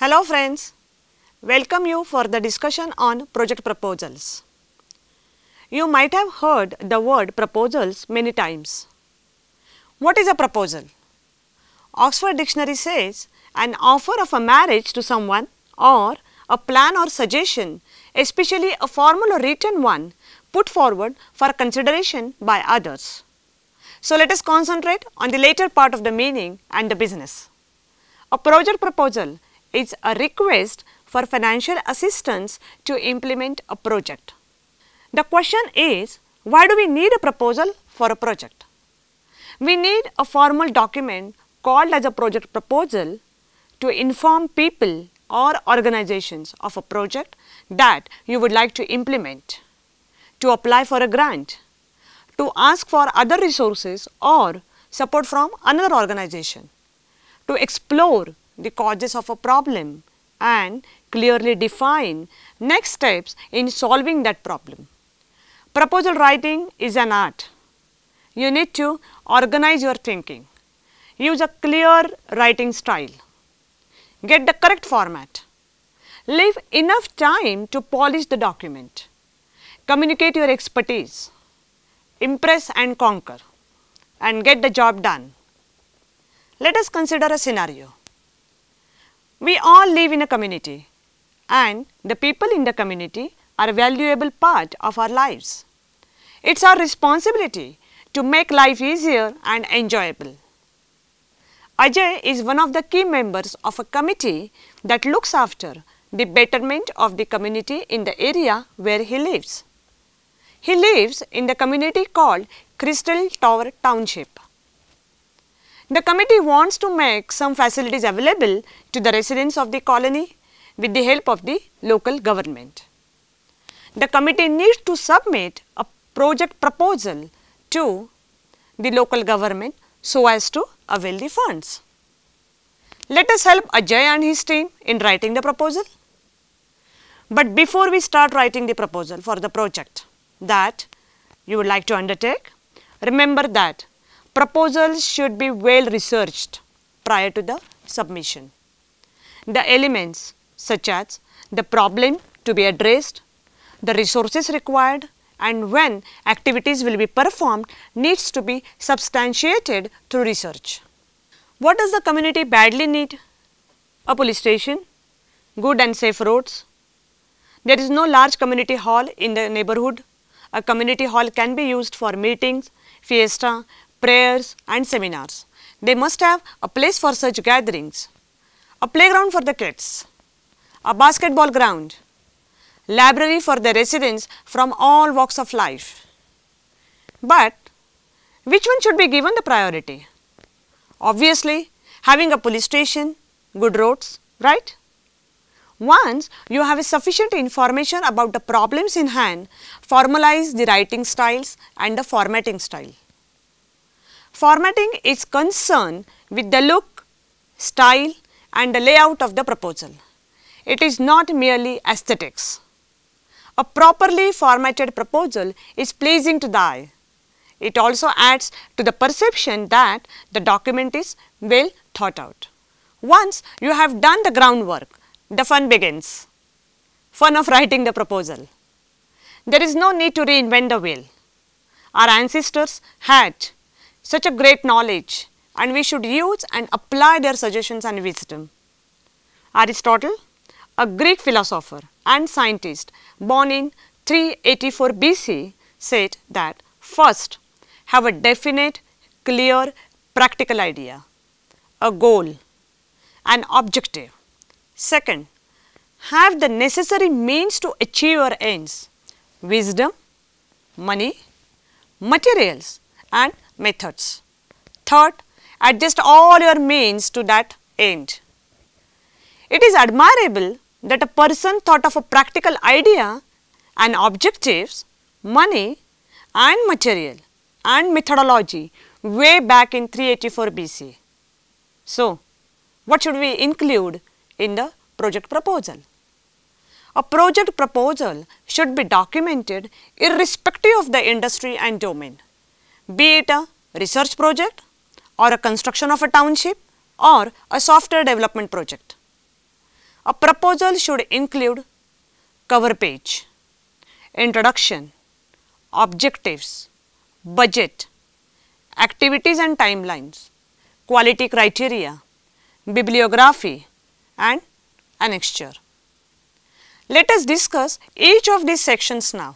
Hello friends, welcome you for the discussion on project proposals. You might have heard the word proposals many times. What is a proposal? Oxford Dictionary says an offer of a marriage to someone or a plan or suggestion, especially a formal or written one, put forward for consideration by others. So let us concentrate on the later part of the meaning and the business. A project proposal is a request for financial assistance to implement a project. The question is, why do we need a proposal for a project? We need a formal document called as a project proposal to inform people or organizations of a project that you would like to implement, to apply for a grant, to ask for other resources or support from another organization, to explore the causes of a problem and clearly define next steps in solving that problem. Proposal writing is an art. You need to organize your thinking. Use a clear writing style. Get the correct format. Leave enough time to polish the document. Communicate your expertise. Impress and conquer, and get the job done. Let us consider a scenario. We all live in a community, and the people in the community are a valuable part of our lives. It's our responsibility to make life easier and enjoyable. Ajay is one of the key members of a committee that looks after the betterment of the community in the area where he lives. He lives in the community called Crystal Tower Township. The committee wants to make some facilities available to the residents of the colony with the help of the local government. The committee needs to submit a project proposal to the local government so as to avail the funds. Let us help Ajay and his team in writing the proposal. But before we start writing the proposal for the project that you would like to undertake, remember that proposals should be well researched prior to the submission. The elements such as the problem to be addressed, the resources required, and when activities will be performed needs to be substantiated through research. What does the community badly need? A police station, good and safe roads. There is no large community hall in the neighborhood. A community hall can be used for meetings, fiesta, prayers and seminars. They must have a place for such gatherings, a playground for the kids, a basketball ground, library for the residents from all walks of life. But which one should be given the priority? Obviously, having a police station, good roads, right? Once you have a sufficient information about the problems in hand, formalize the writing styles and the formatting style. Formatting is concerned with the look, style and the layout of the proposal. It is not merely aesthetics. A properly formatted proposal is pleasing to the eye. It also adds to the perception that the document is well thought out. Once you have done the groundwork, the fun begins. Fun of writing the proposal. There is no need to reinvent the wheel. Our ancestors had such a great knowledge and we should use and apply their suggestions and wisdom. Aristotle, a Greek philosopher and scientist born in 384 BC, said that first, have a definite, clear, practical idea, a goal, an objective. Second, have the necessary means to achieve your ends, wisdom, money, materials and methods. Third, adjust all your means to that end. It is admirable that a person thought of a practical idea and objectives, money and material and methodology way back in 384 BC. So, what should we include in the project proposal? A project proposal should be documented irrespective of the industry and domain, be it a research project or a construction of a township or a software development project. A proposal should include cover page, introduction, objectives, budget, activities and timelines, quality criteria, bibliography and annexure. Let us discuss each of these sections now.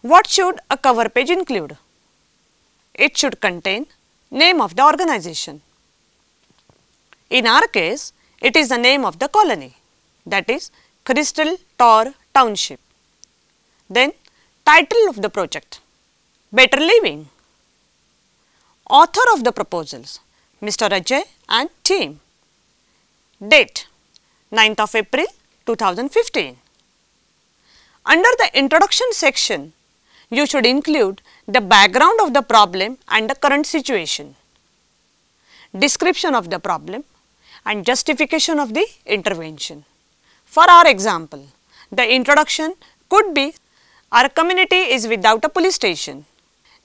What should a cover page include? It should contain name of the organization. In our case, it is the name of the colony, that is Crystal Tor Township. Then title of the project, Better Living. Author of the proposals, Mr. Ajay and team. Date, 9th of April 2015. Under the introduction section, you should include the background of the problem and the current situation, description of the problem and justification of the intervention. For our example, the introduction could be, our community is without a police station.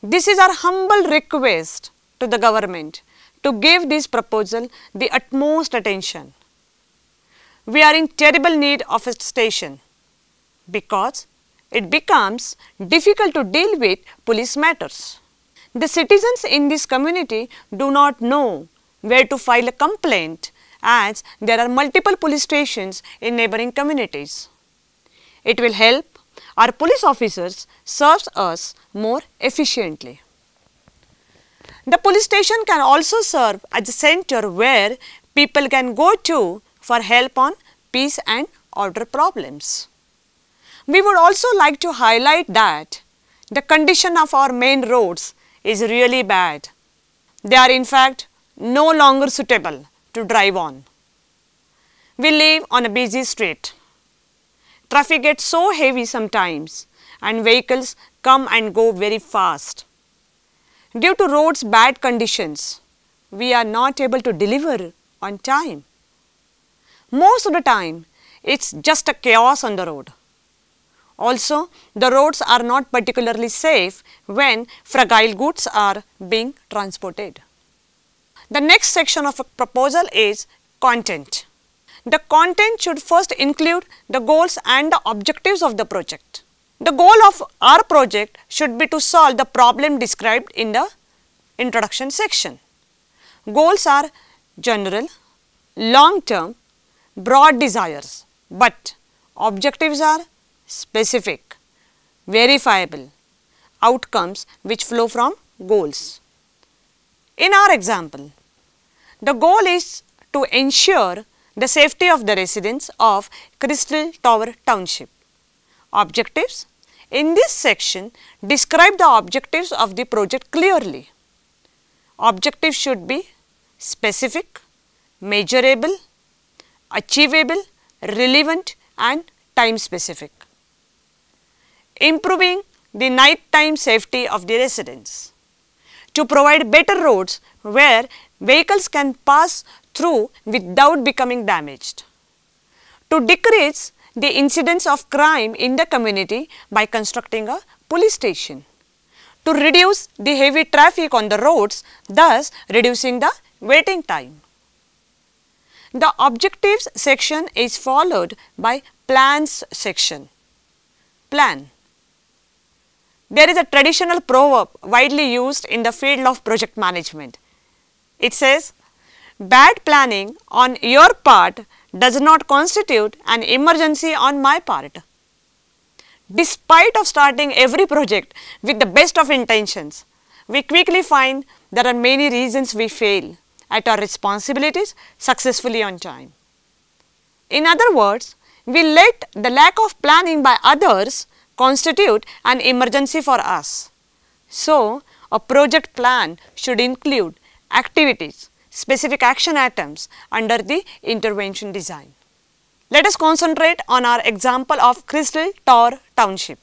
This is our humble request to the government to give this proposal the utmost attention. We are in terrible need of a station because it becomes difficult to deal with police matters. The citizens in this community do not know where to file a complaint as there are multiple police stations in neighboring communities. It will help our police officers serve us more efficiently. The police station can also serve as a center where people can go to for help on peace and order problems. We would also like to highlight that the condition of our main roads is really bad. They are in fact no longer suitable to drive on. We live on a busy street. Traffic gets so heavy sometimes and vehicles come and go very fast. Due to roads' bad conditions, we are not able to deliver on time. Most of the time, it's just a chaos on the road. Also, the roads are not particularly safe when fragile goods are being transported. The next section of a proposal is content. The content should first include the goals and the objectives of the project. The goal of our project should be to solve the problem described in the introduction section. Goals are general, long-term, broad desires, but objectives are specific, verifiable outcomes which flow from goals. In our example, the goal is to ensure the safety of the residents of Crystal Tower Township. Objectives. In this section, describe the objectives of the project clearly. Objectives should be specific, measurable, achievable, relevant and time specific. Improving the nighttime safety of the residents. To provide better roads where vehicles can pass through without becoming damaged. To decrease the incidence of crime in the community by constructing a police station. To reduce the heavy traffic on the roads, thus reducing the waiting time. The objectives section is followed by plans section. Plan. There is a traditional proverb widely used in the field of project management. It says, bad planning on your part does not constitute an emergency on my part. Despite of starting every project with the best of intentions, we quickly find there are many reasons we fail at our responsibilities successfully on time. In other words, we let the lack of planning by others constitute an emergency for us. So, a project plan should include activities, specific action items under the intervention design. Let us concentrate on our example of Crystal Tor Township.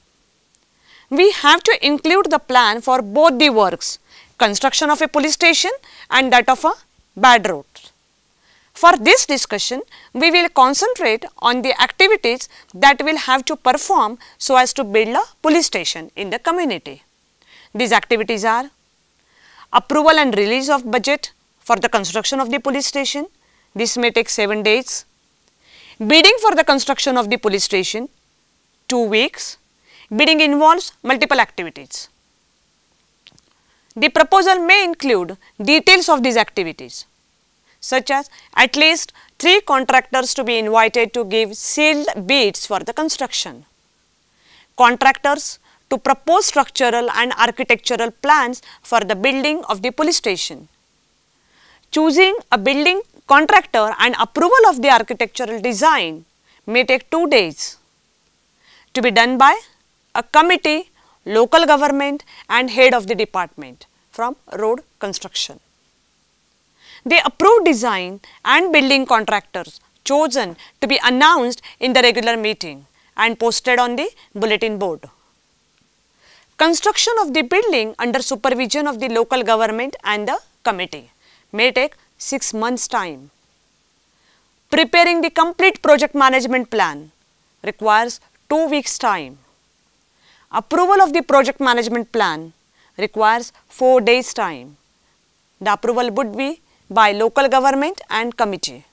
We have to include the plan for both the works, construction of a police station and that of a bad road. For this discussion, we will concentrate on the activities that will have to perform so as to build a police station in the community. These activities are approval and release of budget for the construction of the police station. This may take 7 days. Bidding for the construction of the police station, 2 weeks. Bidding involves multiple activities. The proposal may include details of these activities, such as at least 3 contractors to be invited to give sealed bids for the construction. Contractors to propose structural and architectural plans for the building of the police station. Choosing a building contractor and approval of the architectural design may take 2 days. To be done by a committee, local government and head of the department from road construction. The approved design and building contractors chosen to be announced in the regular meeting and posted on the bulletin board. Construction of the building under supervision of the local government and the committee may take 6 months' time. Preparing the complete project management plan requires 2 weeks' time. Approval of the project management plan requires 4 days' time. The approval would be by local government and committee.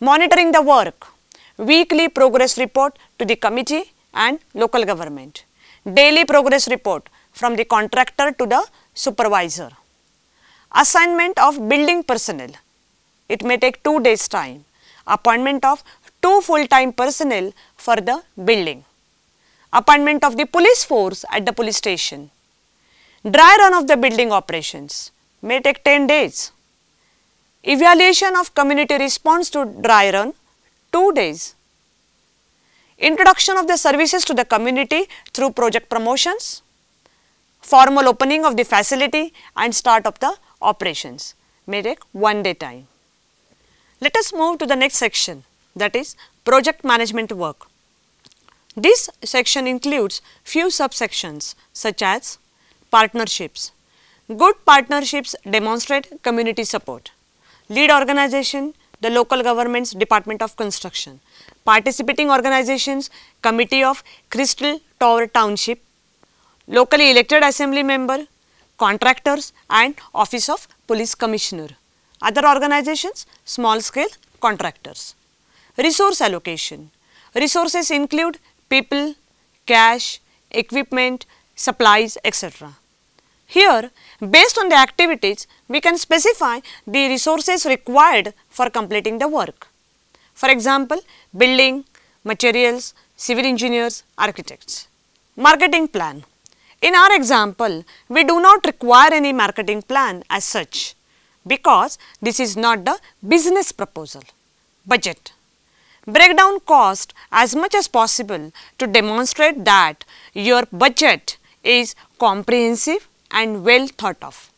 Monitoring the work, weekly progress report to the committee and local government. Daily progress report from the contractor to the supervisor. Assignment of building personnel, it may take 2 days' time. Appointment of 2 full-time personnel for the building. Appointment of the police force at the police station. Dry run of the building operations may take 10 days. Evaluation of community response to dry run, 2 days. Introduction of the services to the community through project promotions. Formal opening of the facility and start of the operations may take 1 day time. Let us move to the next section, that is project management work. This section includes few subsections such as partnerships. Good partnerships demonstrate community support. Lead organization, the local government's Department of Construction. Participating organizations, Committee of Crystal Tower Township, locally elected assembly member, contractors and Office of Police Commissioner. Other organizations, small scale contractors. Resource allocation. Resources include people, cash, equipment, supplies, etc. Here, based on the activities, we can specify the resources required for completing the work. For example, building, materials, civil engineers, architects. Marketing plan. In our example, we do not require any marketing plan as such because this is not the business proposal. Budget. Break down cost as much as possible to demonstrate that your budget is comprehensive and well thought of.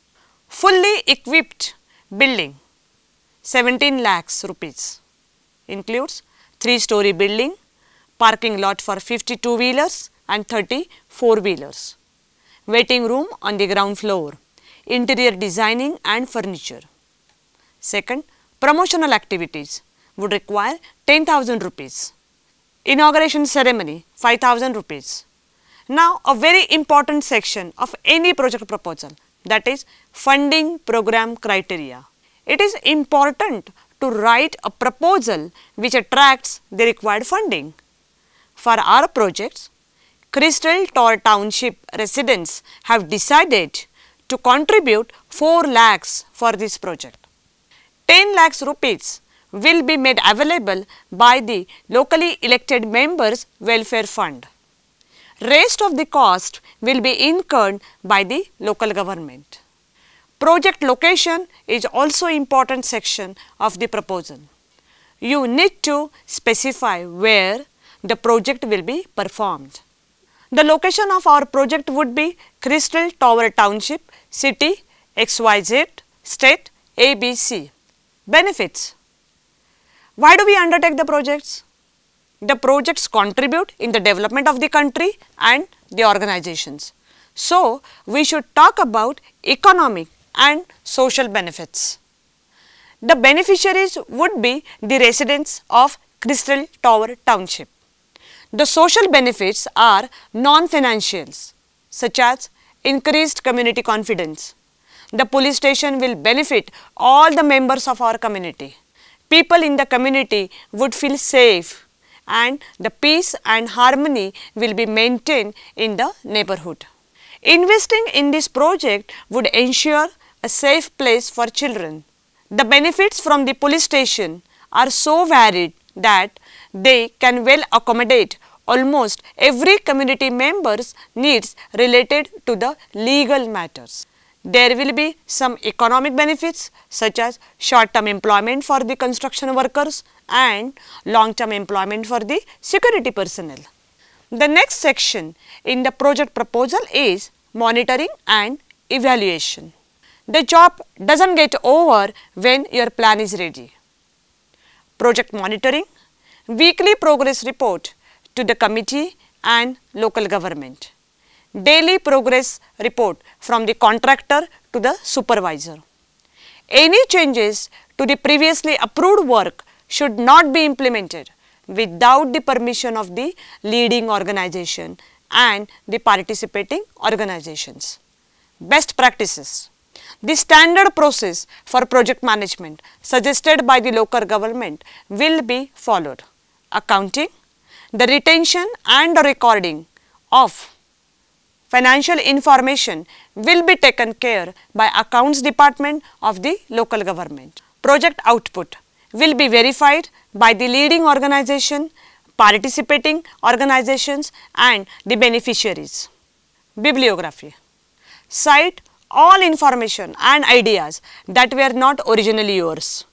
Fully equipped building, 17 lakhs rupees, includes 3-story building, parking lot for 50 two-wheelers and 30 four-wheelers, waiting room on the ground floor, interior designing and furniture. Second, promotional activities would require 10,000 rupees. Inauguration ceremony, 5,000 rupees. Now, a very important section of any project proposal, that is funding program criteria. It is important to write a proposal which attracts the required funding. For our projects, Crystal Tower Township residents have decided to contribute 4 lakhs for this project. 10 lakhs rupees will be made available by the locally elected members' welfare fund. Rest of the cost will be incurred by the local government. Project location is also important section of the proposal. You need to specify where the project will be performed. The location of our project would be Crystal Tower Township, city XYZ, state ABC. Benefits. Why do we undertake the projects? The projects contribute in the development of the country and the organizations. So, we should talk about economic and social benefits. The beneficiaries would be the residents of Crystal Tower Township. The social benefits are non-financials, such as increased community confidence. The police station will benefit all the members of our community. people in the community would feel safe and the peace and harmony will be maintained in the neighborhood. Investing in this project would ensure a safe place for children. The benefits from the police station are so varied that they can well accommodate almost every community member's needs related to the legal matters. There will be some economic benefits such as short-term employment for the construction workers and long-term employment for the security personnel. The next section in the project proposal is monitoring and evaluation. The job doesn't get over when your plan is ready. Project monitoring, weekly progress report to the committee and local government. Daily progress report from the contractor to the supervisor. Any changes to the previously approved work should not be implemented without the permission of the leading organization and the participating organizations. Best practices. The standard process for project management suggested by the local government will be followed. Accounting, the retention and the recording of financial information will be taken care by accounts department of the local government. Project output will be verified by the leading organization, participating organizations and the beneficiaries. Bibliography. Cite all information and ideas that were not originally yours.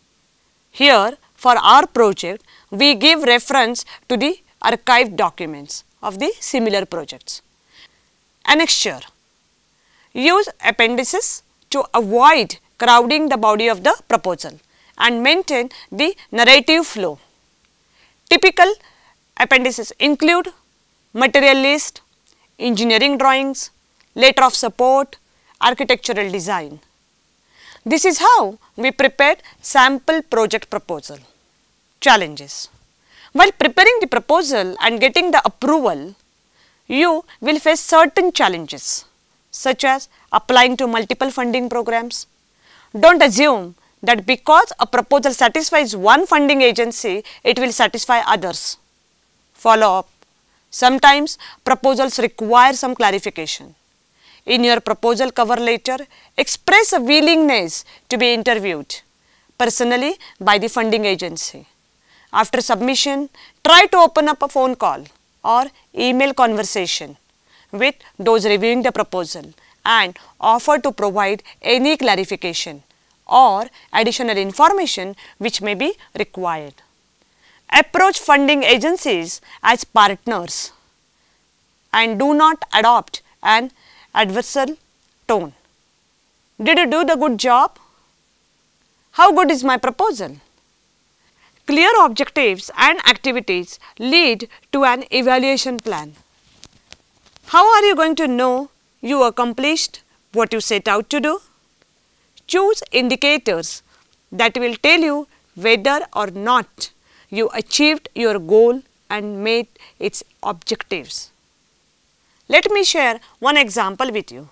Here for our project we give reference to the archived documents of the similar projects. Annexure. Use appendices to avoid crowding the body of the proposal and maintain the narrative flow. Typical appendices include material list, engineering drawings, letter of support, architectural design. This is how we prepared sample project proposal. Challenges. While preparing the proposal and getting the approval, you will face certain challenges such as applying to multiple funding programs. Don't assume that because a proposal satisfies one funding agency, it will satisfy others. Follow up. Sometimes proposals require some clarification. In your proposal cover letter, express a willingness to be interviewed personally by the funding agency. After submission, try to open up a phone call or email conversation with those reviewing the proposal and offer to provide any clarification or additional information which may be required. Approach funding agencies as partners and do not adopt an adversarial tone. Did you do the good job? How good is my proposal? Clear objectives and activities lead to an evaluation plan. How are you going to know you accomplished what you set out to do? Choose indicators that will tell you whether or not you achieved your goal and met its objectives. Let me share one example with you.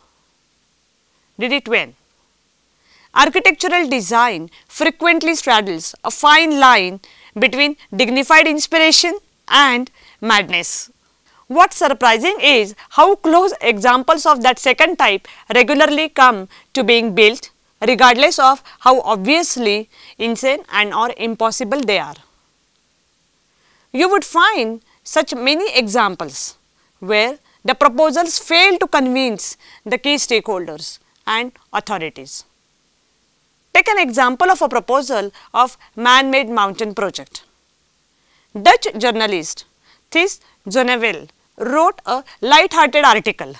Did it when? Architectural design frequently straddles a fine line between dignified inspiration and madness. What's surprising is how close examples of that second type regularly come to being built, regardless of how obviously insane and or impossible they are. You would find such many examples where the proposals fail to convince the key stakeholders and authorities. Take an example of a proposal of man-made mountain project. Dutch journalist Thijs Zonneveld wrote a light-hearted article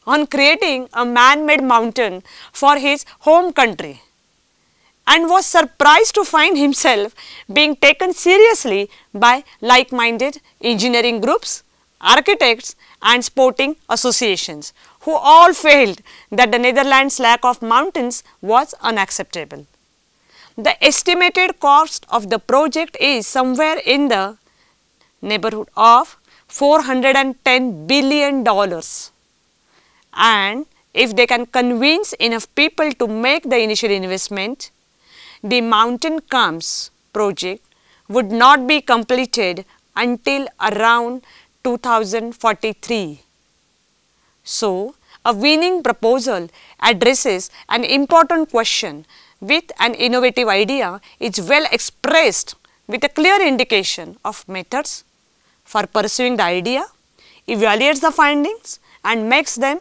on creating a man-made mountain for his home country and was surprised to find himself being taken seriously by like-minded engineering groups, architects and sporting associations who all felt that the Netherlands' lack of mountains was unacceptable. The estimated cost of the project is somewhere in the neighborhood of $410 billion. And if they can convince enough people to make the initial investment, the mountain comes project would not be completed until around 2043. So, a winning proposal addresses an important question with an innovative idea, is well expressed with a clear indication of methods for pursuing the idea, evaluates the findings and makes them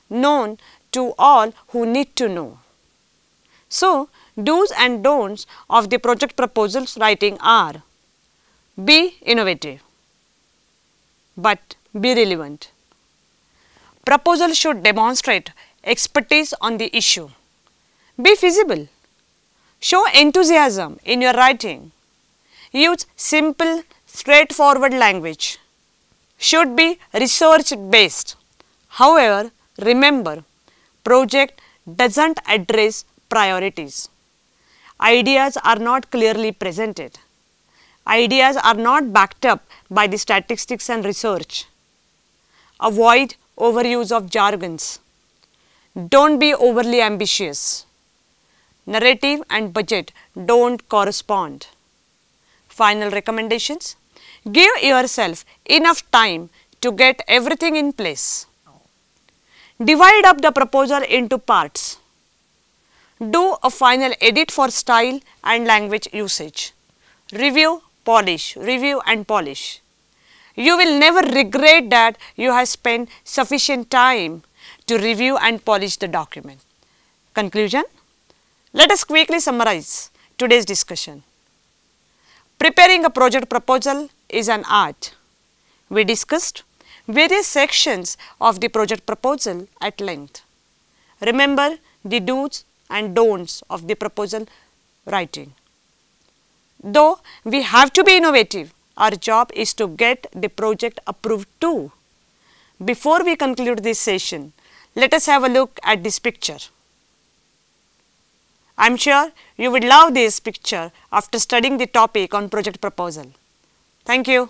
known to all who need to know. So, do's and don'ts of the project proposals writing are: be innovative, but be relevant. Proposal should demonstrate expertise on the issue. Be feasible. Show enthusiasm in your writing. Use simple, straightforward language. Should be research based. However, remember, project doesn't address priorities. Ideas are not clearly presented. Ideas are not backed up by the statistics and research. Avoid overuse of jargons. Don't be overly ambitious. Narrative and budget don't correspond. Final recommendations: give yourself enough time to get everything in place. Divide up the proposal into parts. Do a final edit for style and language usage. Review, polish, review and polish. You will never regret that you have spent sufficient time to review and polish the document. Conclusion: let us quickly summarize today's discussion. Preparing a project proposal is an art. We discussed various sections of the project proposal at length. Remember the do's and don'ts of the proposal writing. Though we have to be innovative, our job is to get the project approved too. Before we conclude this session, let us have a look at this picture. I am sure you would love this picture after studying the topic on project proposal. Thank you.